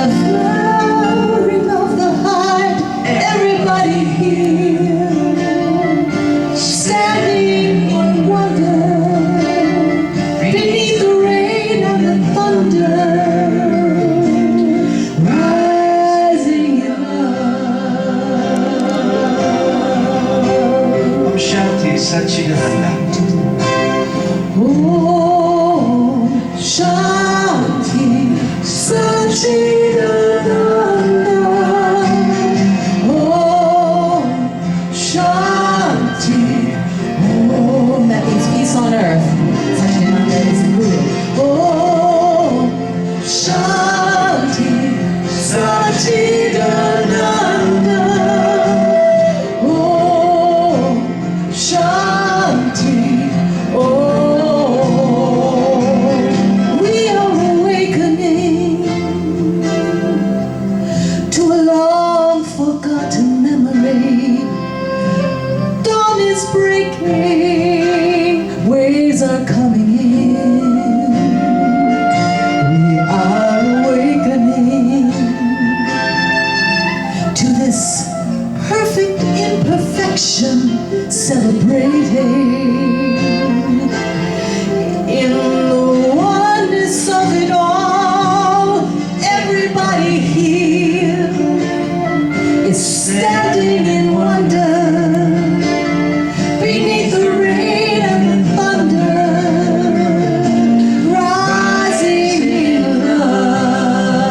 flowering of the heart, everybody here, standing in wonder, beneath the rain and the thunder, rising in love. Om Shanti Satchidananda. Om Shanti Satchidananda. Om Shanti. Om, that means peace on earth. Satchidananda is the Guru. Om Shanti Satchidananda. Om Shanti. We are awakening to a long forgotten memory. Dawn is breaking, waves are coming in. We are awakening to this perfect imperfection, celebrating in the oneness of it all. Everybody here is standing in wonder, beneath the rain and the thunder, rising in love.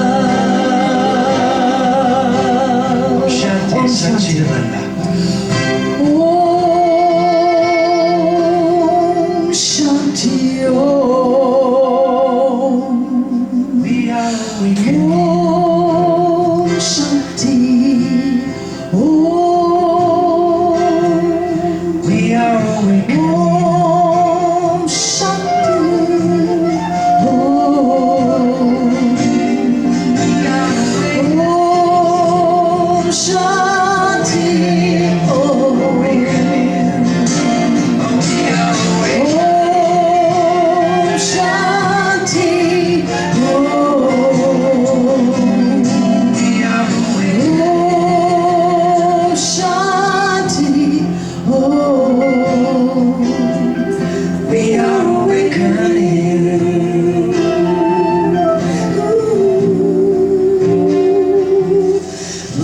Om Shanti Satchidananda. Om Shanti Om. We are awakening. Om Shanti Om. We are awakening. Om Shanti Om. Om Shanti Om. Om Shanti Om Shanti Om. We are awakening.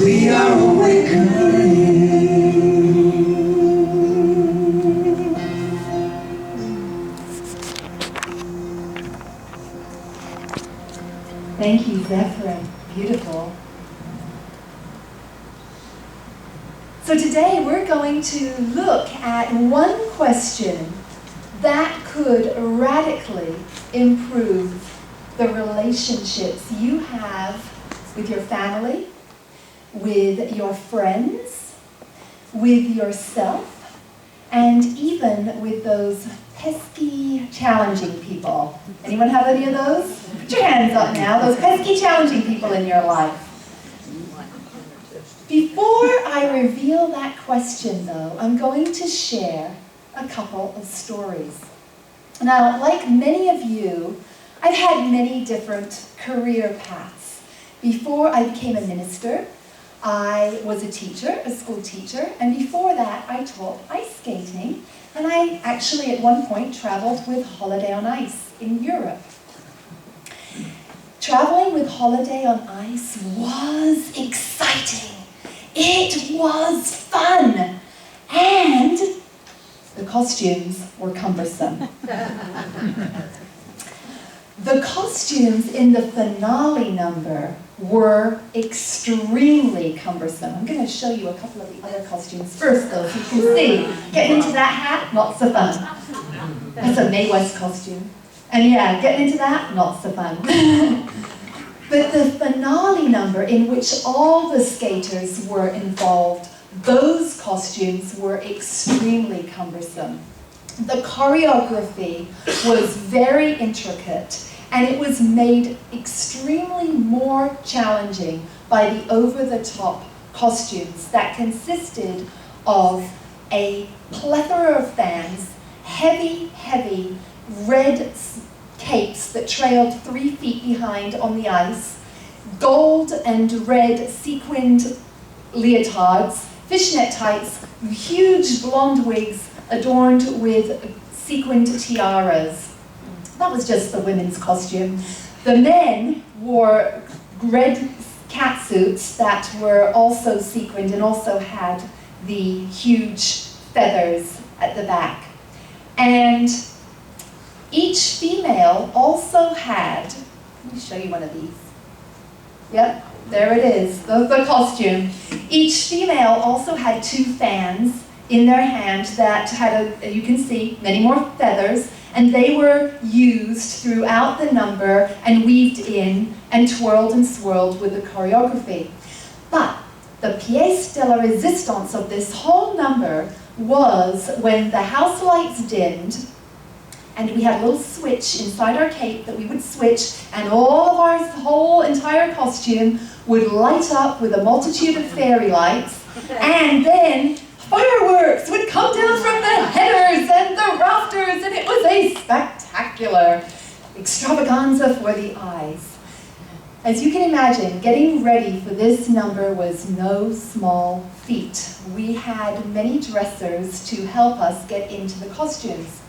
We are awakening. Thank you, Zephyr. Beautiful. So today we're going to look at one question that could radically improve the relationships you have with your family, with your friends, with yourself, and even with those pesky, challenging people. Anyone have any of those? Put your hands up now, those pesky, challenging people in your life. Before I reveal that question, though, I'm going to share a couple of stories. Now, like many of you, I've had many different career paths. Before I became a minister, I was a teacher, a school teacher, and before that I taught ice skating, and I actually at one point traveled with Holiday on Ice in Europe. Traveling with Holiday on Ice was exciting. It was fun, and the costumes were cumbersome. The costumes in the finale number were extremely cumbersome. I'm going to show you a couple of the other costumes first, though, so you can see. Getting into that hat, not so fun. That's a Mae West costume. And yeah, getting into that, not so fun. But the finale number, in which all the skaters were involved, those costumes were extremely cumbersome. The choreography was very intricate, and it was made extremely more challenging by the over-the-top costumes that consisted of a plethora of fans, heavy, heavy red capes that trailed 3 feet behind on the ice, gold and red sequined leotards, fishnet tights, huge blonde wigs adorned with sequined tiaras. That was just the women's costume. The men wore red catsuits that were also sequined and also had the huge feathers at the back. And each female also had, let me show you one of these. Yep, there it is, the costume. Each female also had 2 fans in their hand that had, you can see, many more feathers, and they were used throughout the number and weaved in and twirled and swirled with the choreography. But the pièce de la résistance of this whole number was when the house lights dimmed and we had a little switch inside our cape that we would switch, and all of our whole entire costume would light up with a multitude of fairy lights, and then fireworks would come down from the headers and the rafters, and it was a spectacular extravaganza for the eyes. As you can imagine, getting ready for this number was no small feat. We had many dressers to help us get into the costumes.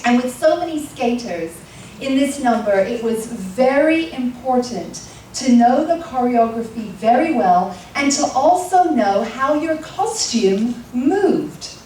And with so many skaters in this number, it was very important to know the choreography very well and to also know how your costume moved.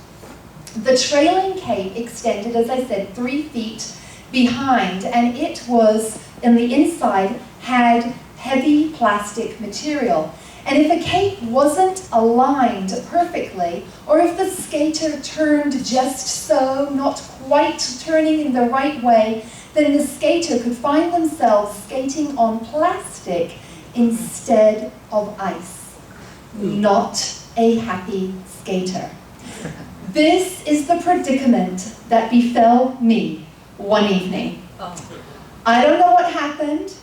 The trailing cape extended, as I said, 3 feet behind, and it was, in the inside, had heavy plastic material. And if a cape wasn't aligned perfectly, or if the skater turned just so, not quite turning in the right way, then the skater could find themselves skating on plastic instead of ice. Not a happy skater. This is the predicament that befell me one evening. I don't know what happened,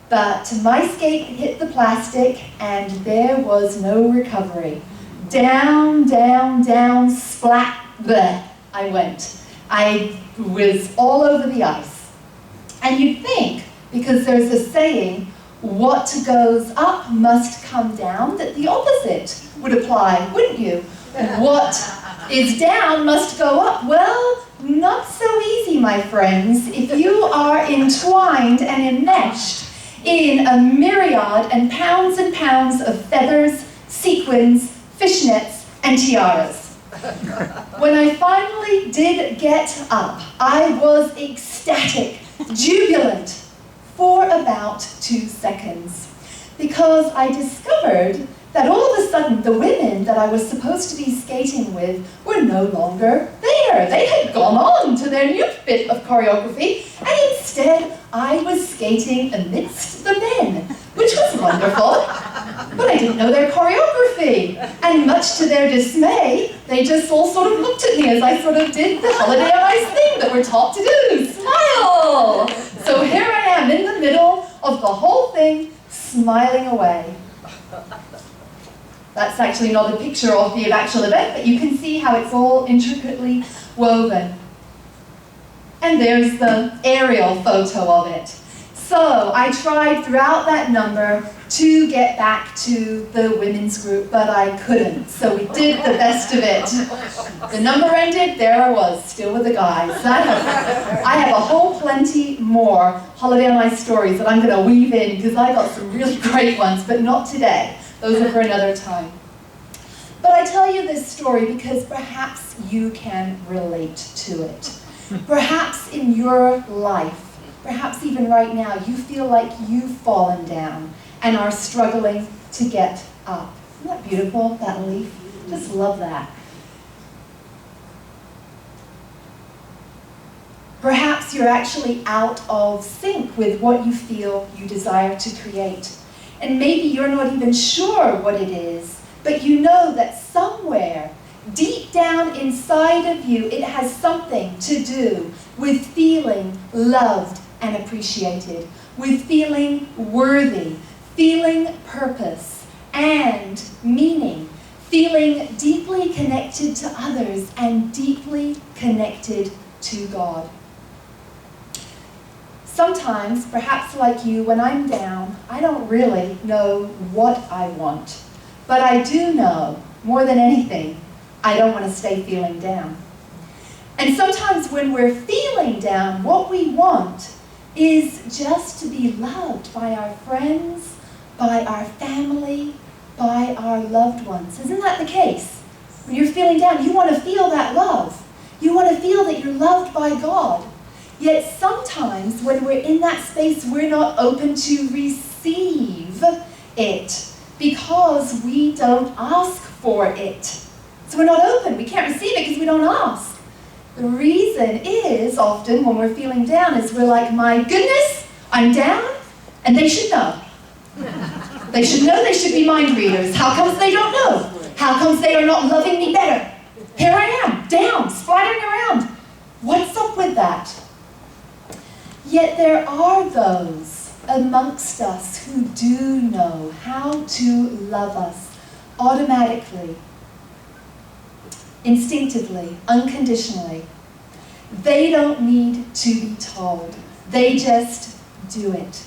but my skate hit the plastic and there was no recovery. Down, down, down, splat, bleh, I went. I was all over the ice. And you'd think, because there's a saying, what goes up must come down, that the opposite would apply, wouldn't you? What is down must go up. Well, not so easy, my friends. If you are entwined and enmeshed in a myriad and pounds of feathers, sequins, fishnets, and tiaras. When I finally did get up, I was ecstatic, jubilant, for about 2 seconds, because I discovered that all of a sudden the women that I was supposed to be skating with were no longer there. They had gone on to their new bit of choreography, and instead I was skating amidst the men, which was wonderful. But I didn't know their choreography, and much to their dismay, they just all sort of looked at me as I sort of did the holiday on ice thing that we're taught to do, smile! So here I am in the middle of the whole thing, smiling away. That's actually not a picture of the actual event, but you can see how it's all intricately woven. And there's the aerial photo of it. So I tried throughout that number to get back to the women's group, but I couldn't. So we did the best of it. The number ended, there I was, still with the guys. I have a whole plenty more Holiday on Ice stories that I'm going to weave in, because I got some really great ones, but not today. Those are for another time. But I tell you this story because perhaps you can relate to it. Perhaps in your life, perhaps even right now, you feel like you've fallen down and are struggling to get up. Isn't that beautiful, that leaf? Just love that. Perhaps you're actually out of sync with what you feel you desire to create. And maybe you're not even sure what it is, but you know that somewhere, deep down inside of you, it has something to do with feeling loved and appreciated, with feeling worthy, feeling purpose and meaning, feeling deeply connected to others and deeply connected to God. Sometimes, perhaps like you, when I'm down, I don't really know what I want, but I do know, more than anything, I don't want to stay feeling down. And sometimes when we're feeling down, what we want is just to be loved by our friends, by our family, by our loved ones. Isn't that the case? When you're feeling down, you want to feel that love. You want to feel that you're loved by God. Yet sometimes when we're in that space, we're not open to receive it because we don't ask for it. So we're not open. We can't receive it because we don't ask. The reason is often when we're feeling down is we're like, my goodness, I'm down, and they should know. They should know, they should be mind readers. How comes they don't know? How comes they are not loving me better? Here I am, down, splattering around. What's up with that? Yet there are those amongst us who do know how to love us automatically, instinctively, unconditionally. They don't need to be told. They just do it.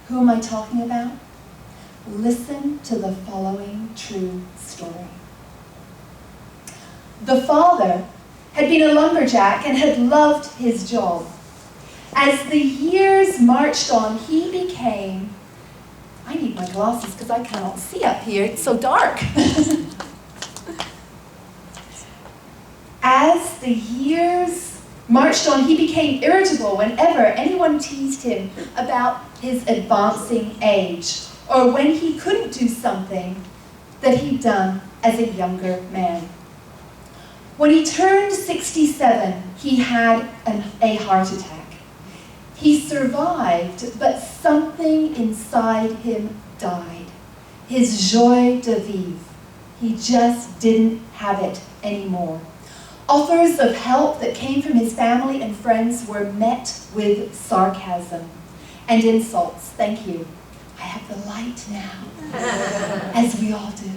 Who am I talking about? Listen to the following true story. The father had been a lumberjack and had loved his job. As the years marched on, he became, I need my glasses because I cannot see up here, it's so dark. As the years marched on, he became irritable whenever anyone teased him about his advancing age, or when he couldn't do something that he'd done as a younger man. When he turned 67, he had a heart attack. He survived, but something inside him died. His joie de vivre. He just didn't have it anymore. Offers of help that came from his family and friends were met with sarcasm and insults. Thank you. I have the light now, as we all do.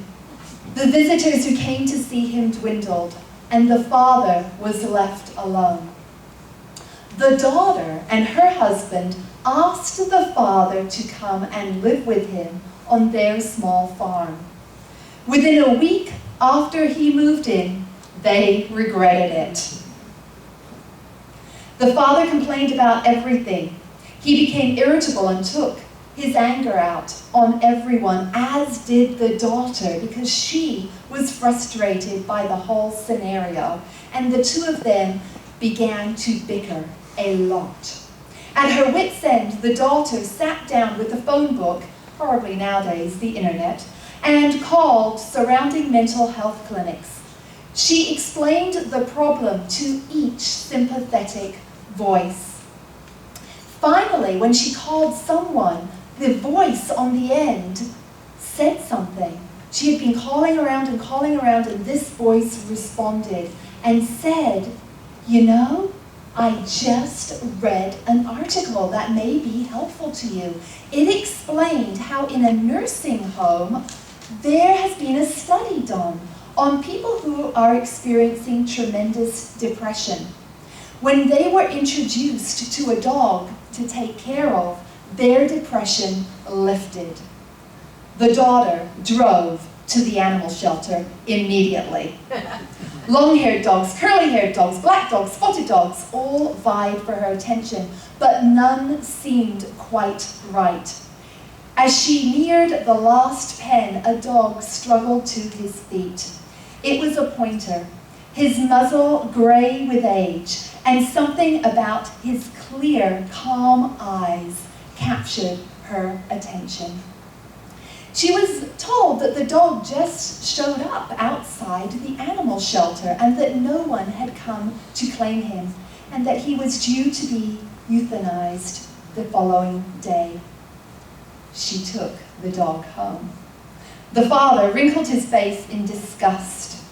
The visitors who came to see him dwindled, and the father was left alone. The daughter and her husband asked the father to come and live with him on their small farm. Within a week after he moved in, they regretted it. The father complained about everything. He became irritable and took his anger out on everyone, as did the daughter, because she was frustrated by the whole scenario. And the two of them began to bicker a lot. At her wit's end, the daughter sat down with the phone book, probably nowadays the internet, and called surrounding mental health clinics. She explained the problem to each sympathetic voice. Finally, when she called someone, the voice on the end said something. She had been calling around, and this voice responded and said, "You know, I just read an article that may be helpful to you." It explained how in a nursing home, there has been a study done on people who are experiencing tremendous depression. When they were introduced to a dog to take care of, their depression lifted. The daughter drove to the animal shelter immediately. Long-haired dogs, curly-haired dogs, black dogs, spotted dogs, all vied for her attention, but none seemed quite right. As she neared the last pen, a dog struggled to his feet. It was a pointer, his muzzle gray with age, and something about his clear, calm eyes captured her attention. She was told that the dog just showed up outside the animal shelter and that no one had come to claim him and that he was due to be euthanized the following day. She took the dog home. The father wrinkled his face in disgust.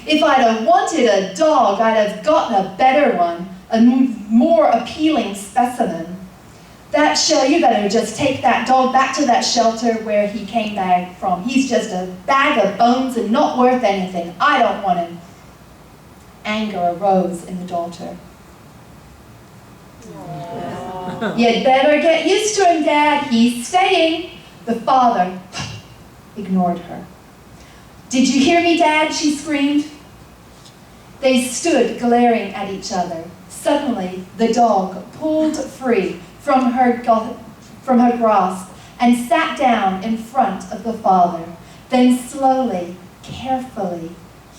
"If I'd have wanted a dog, I'd have gotten a better one, a more appealing specimen. You better just take that dog back to that shelter where he came back from. He's just a bag of bones and not worth anything. I don't want him." Anger arose in the daughter. You'd better get used to him, Dad. He's staying. The father ignored her. Did you hear me, Dad? She screamed. They stood glaring at each other. Suddenly, the dog pulled free from her grasp and sat down in front of the father. Then slowly, carefully,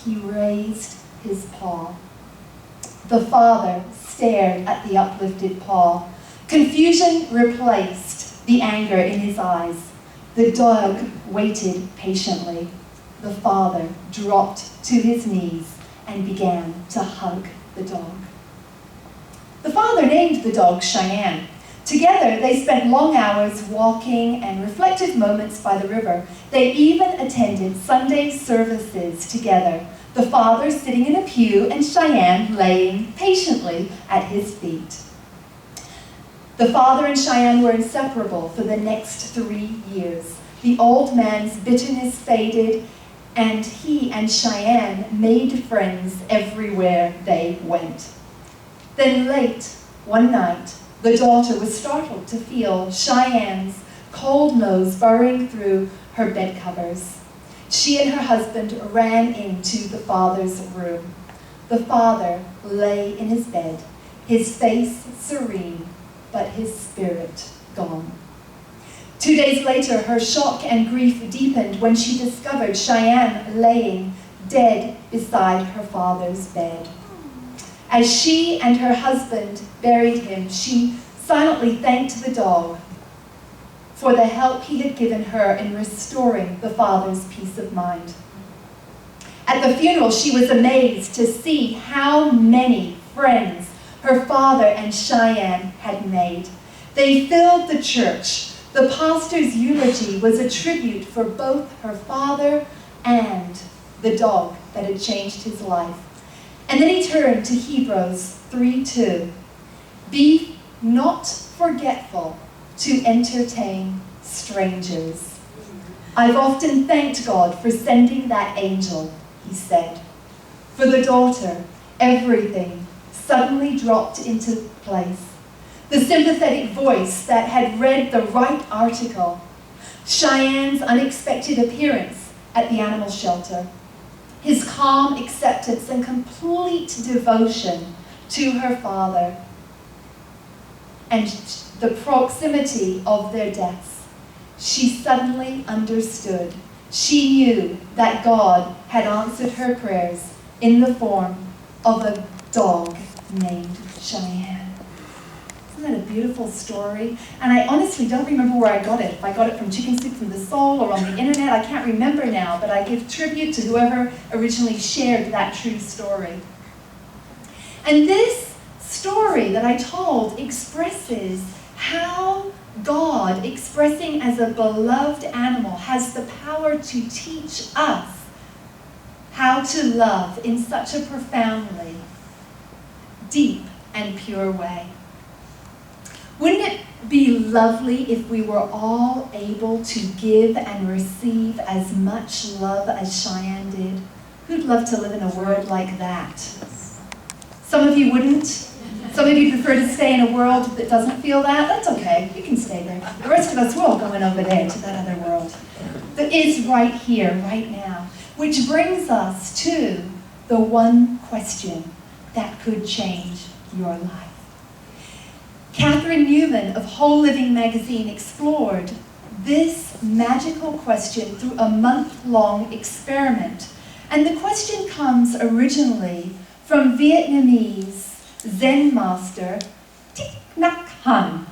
he raised his paw. The father stared at the uplifted paw. Confusion replaced the anger in his eyes. The dog waited patiently. The father dropped to his knees and began to hug the dog. The father named the dog Cheyenne. Together, they spent long hours walking and reflective moments by the river. They even attended Sunday services together, the father sitting in a pew and Cheyenne laying patiently at his feet. The father and Cheyenne were inseparable for the next 3 years. The old man's bitterness faded, and he and Cheyenne made friends everywhere they went. Then late one night, the daughter was startled to feel Cheyenne's cold nose burrowing through her bed covers. She and her husband ran into the father's room. The father lay in his bed, his face serene, but his spirit gone. 2 days later, her shock and grief deepened when she discovered Cheyenne laying dead beside her father's bed. As she and her husband buried him, she silently thanked the dog for the help he had given her in restoring the father's peace of mind. At the funeral, she was amazed to see how many friends her father and Cheyenne had made. They filled the church. The pastor's eulogy was a tribute for both her father and the dog that had changed his life. And then he turned to Hebrews 3:2. Be not forgetful to entertain strangers. I've often thanked God for sending that angel, he said. For the daughter, everything suddenly dropped into place. The sympathetic voice that had read the right article, Cheyenne's unexpected appearance at the animal shelter, his calm acceptance and complete devotion to her father, and the proximity of their deaths. She suddenly understood. She knew that God had answered her prayers in the form of a dog named Cheyenne. Isn't that a beautiful story? And I honestly don't remember where I got it. If I got it from Chicken Soup from the Soul or on the internet, I can't remember now, but I give tribute to whoever originally shared that true story. And this story that I told expresses how God, expressing as a beloved animal, has the power to teach us how to love in such a profoundly deep and pure way. Wouldn't it be lovely if we were all able to give and receive as much love as Cheyenne did? Who'd love to live in a world like that? Some of you wouldn't. Some of you prefer to stay in a world that doesn't feel that. That's okay. You can stay there. The rest of us, we're all going over there to that other world that is right here, right now. Which brings us to the one question that could change your life. Catherine Newman of Whole Living magazine explored this magical question through a month-long experiment. And the question comes originally from Vietnamese Zen master Thich Nhat Hanh,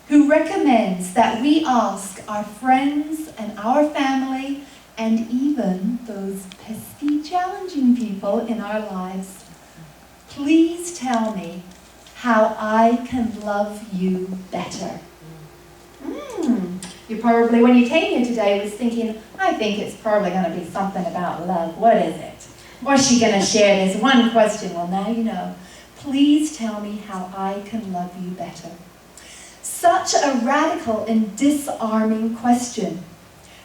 who recommends that we ask our friends and our family and even those pesky, challenging people in our lives, please tell me how I can love you better. You probably, when you came here today, was thinking, I think it's probably going to be something about love. What is it? What's she going to share this one question? Well, now you know. Please tell me how I can love you better. Such a radical and disarming question.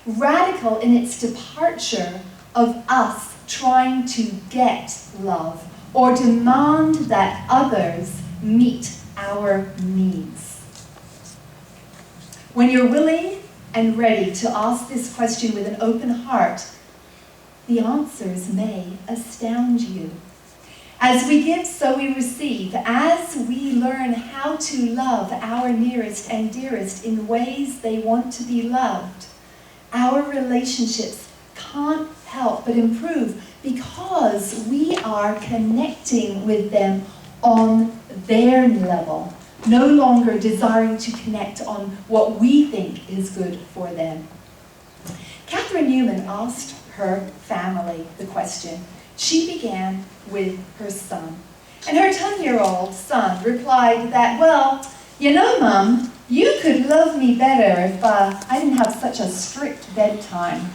Radical in its departure of us trying to get love or demand that others meet our needs? When you're willing and ready to ask this question with an open heart, the answers may astound you. As we give, so we receive. As we learn how to love our nearest and dearest in ways they want to be loved, our relationships can't help but improve because we are connecting with them on their level, no longer desiring to connect on what we think is good for them. Catherine Newman asked her family the question. She began with her son. And her 10-year-old son replied that, well, you know, Mum, you could love me better if I didn't have such a strict bedtime.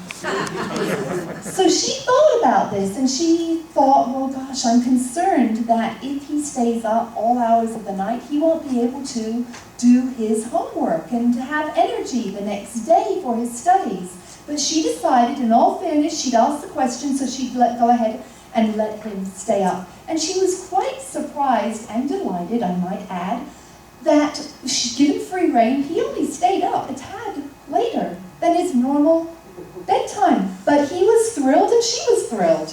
So she thought about this and she thought, well, gosh, I'm concerned that if he stays up all hours of the night, he won't be able to do his homework and to have energy the next day for his studies. But she decided, in all fairness, she'd ask the question, so she'd go ahead and let him stay up. And she was quite surprised and delighted, I might add, that she'd given free rein. He only stayed up a tad later than his normal bedtime. But he was thrilled and she was thrilled.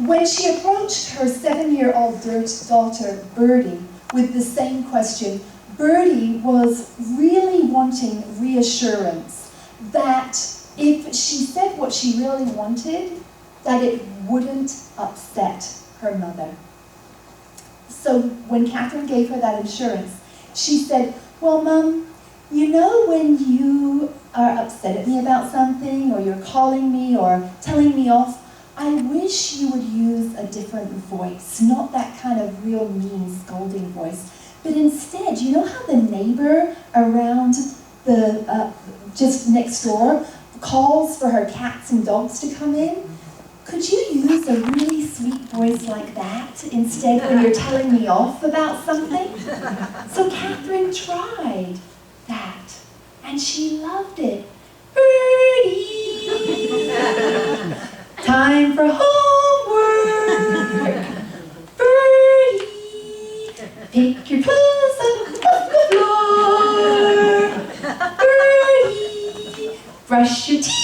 When she approached her 7-year-old daughter, Birdie, with the same question, Birdie was really wanting reassurance that if she said what she really wanted, that it wouldn't upset her mother. So when Catherine gave her that assurance, she said, well, Mum, you know when you are upset at me about something, or you're calling me or telling me off, I wish you would use a different voice, not that kind of real mean scolding voice, but instead, you know how the neighbor around the just next door calls for her cats and dogs to come in? Could you use a really sweet voice like that instead when you're telling me off about something? So Catherine tried that, and she loved it. Birdie, time for homework. Birdie, pick your clothes up off the floor. Birdie, brush your teeth.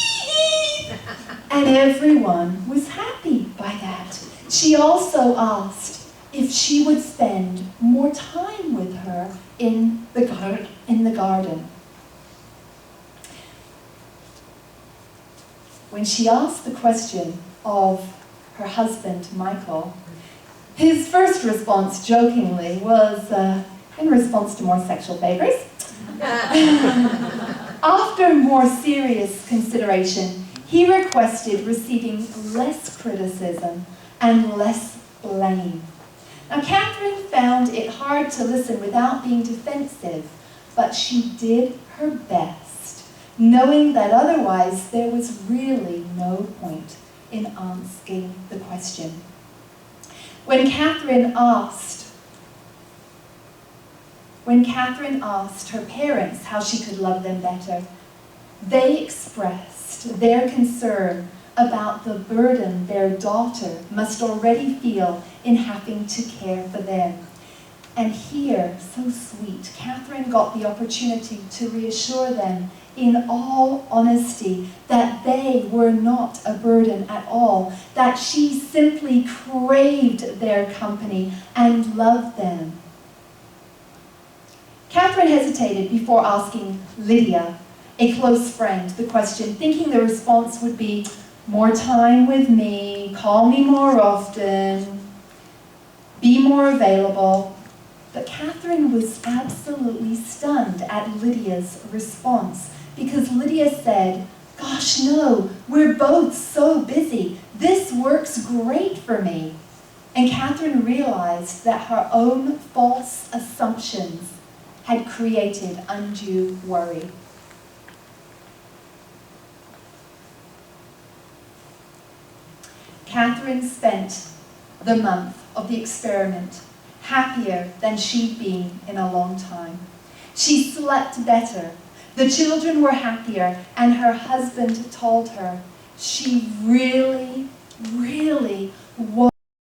And everyone was happy by that. She also asked if she would spend more time with her in the garden. When she asked the question of her husband, Michael, his first response, jokingly, was in response to more sexual favors. After more serious consideration, he requested receiving less criticism and less blame. Now, Catherine found it hard to listen without being defensive, but she did her best, knowing that otherwise there was really no point in asking the question. When Catherine asked her parents how she could love them better, they expressed their concern about the burden their daughter must already feel in having to care for them. And here, so sweet, Catherine got the opportunity to reassure them in all honesty that they were not a burden at all, that she simply craved their company and loved them. Catherine hesitated before asking Lydia, a close friend, the question, thinking the response would be, more time with me, call me more often, be more available. But Catherine was absolutely stunned at Lydia's response, because Lydia said, gosh, no, we're both so busy. This works great for me. And Catherine realized that her own false assumptions had created undue worry. Catherine spent the month of the experiment happier than she'd been in a long time. She slept better, the children were happier, and her husband told her she really, really was